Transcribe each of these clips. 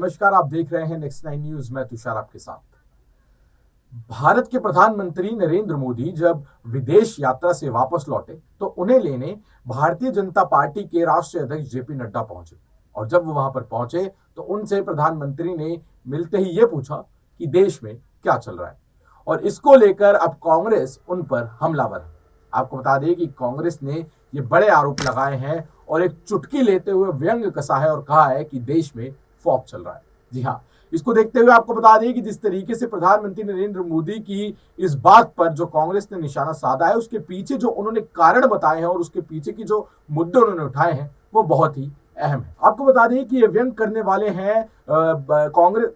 नमस्कार, आप देख रहे हैं नेक्स्ट 9 न्यूज। मैं तुषार आपके साथ। भारत के प्रधानमंत्री नरेंद्र मोदी जब विदेश यात्रा से वापस लौटे तो उन्हें लेने भारतीय जनता पार्टी के राष्ट्रीय अध्यक्ष जेपी नड्डा पहुंचे। और जब वो वहां पर पहुंचे तो उनसे प्रधानमंत्री ने मिलते ही ये पूछा कि देश में क्या चल रहा है। और इसको लेकर अब कांग्रेस उन पर हमलावर है। आपको बता दें कि कांग्रेस ने ये बड़े आरोप लगाए हैं और एक चुटकी लेते हुए व्यंग कसा है और कहा है कि देश में फॉग चल रहा है। जी हाँ, इसको देखते हुए आपको बता दें कि जिस तरीके से प्रधानमंत्री नरेंद्र मोदी की इस बात पर जो कांग्रेस ने निशाना साधा है, उसके पीछे जो उन्होंने कारण बताए हैं और उसके पीछे की जो मुद्दे उन्होंने उठाए हैं वो बहुत ही अहम है। आपको बता दें कि ये व्यंग करने वाले हैं कांग्रेस।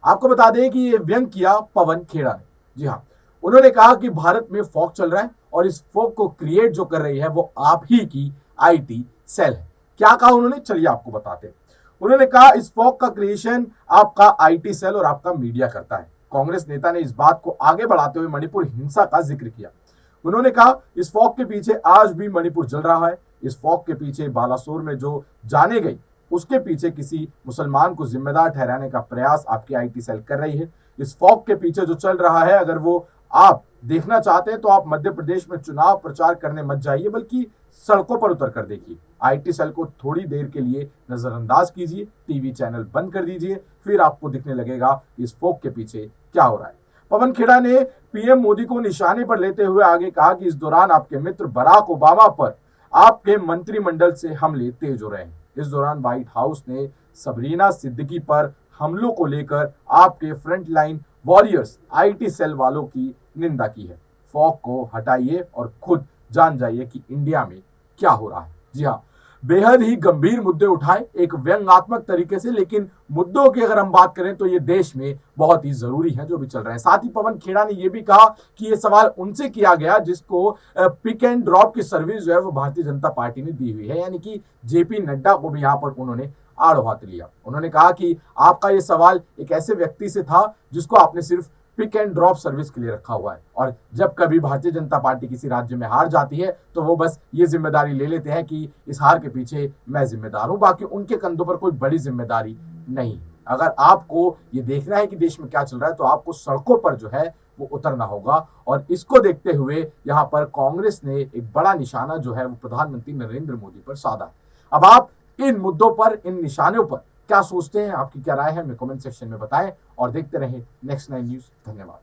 आपको बता दें कि ये व्यंग किया पवन खेड़ा ने। जी हाँ, उन्होंने कहा कि भारत में फॉग चल रहा है और इस फॉग को क्रिएट जो कर रही है वो आप ही की आईटी सेल है। क्या कहा उन्होंने, चलिए आपको बताते हैं। उन्होंने कहा इस फॉग का क्रिएशन आपका आईटी सेल और आपका मीडिया करता है। कांग्रेस नेता ने इस बात को आगे बढ़ाते हुए मणिपुर हिंसा का जिक्र किया। उन्होंने कहा इस फॉग के पीछे आज भी मणिपुर जल रहा है। इस फॉग के पीछे बालासोर में जो जाने गई उसके पीछे किसी मुसलमान को जिम्मेदार ठहराने का प्रयास आपकी आईटी सेल कर रही है। इस फॉग के पीछे जो चल रहा है, अगर वो आप देखना चाहते हैं तो आप मध्य प्रदेश में चुनाव प्रचार करने मत जाइए, बल्कि सड़कों पर उतर कर देखिए। आईटी सेल को थोड़ी देर के लिए नजरअंदाज कीजिए, टीवी चैनल बंद कर दीजिए, फिर आपको दिखने लगेगा इस फॉग के पीछे क्या हो रहा है। पवन खेड़ा ने पीएम मोदी को निशाने पर लेते हुए आगे कहा कि इस दौरान आपके मित्र बराक ओबामा पर आपके मंत्रिमंडल से हमले तेज हो रहे हैं। इस दौरान व्हाइट हाउस ने सबरीना सिद्दीकी पर हमलों को लेकर आपके फ्रंटलाइन वॉरियर्स आईटी सेल वालों की निंदा की है। फॉग को हटाइए और खुद जान जाइए कि इंडिया में क्या हो रहा है। जी हाँ, बेहद ही गंभीर मुद्दे उठाए एक व्यंग्यात्मक तरीके से, लेकिन मुद्दों की अगर हम बात करें तो ये देश में बहुत ही जरूरी है जो भी चल रहे हैं। साथ ही पवन खेड़ा ने यह भी कहा कि ये सवाल उनसे किया गया जिसको पिक एंड ड्रॉप की सर्विस जो है वो भारतीय जनता पार्टी ने दी हुई है, यानी कि जेपी नड्डा को भी यहां पर उन्होंने आड़ो हाथ लिया। उन्होंने कहा कि आपका ये सवाल एक ऐसे व्यक्ति से था जिसको आपने सिर्फ पिक एंड ड्रॉप सर्विस के लिए रखा हुआ है, और जब कभी भारतीय जनता पार्टी किसी राज्य में हार जाती है तो वो बस ये जिम्मेदारी ले लेते हैं कि इस हार के पीछे मैं जिम्मेदार हूं, बाकी उनके कंधों पर कोई बड़ी जिम्मेदारी नहीं। अगर आपको ये देखना है कि देश में क्या चल रहा है तो आपको सड़कों पर जो है वो उतरना होगा। और इसको देखते हुए यहाँ पर कांग्रेस ने एक बड़ा निशाना जो है वो प्रधानमंत्री नरेंद्र मोदी पर साधा। अब आप इन मुद्दों पर, इन निशानों पर क्या सोचते हैं, आपकी क्या राय है, हमें कमेंट सेक्शन में बताएं और देखते रहें नेक्स्ट 9 न्यूज। धन्यवाद।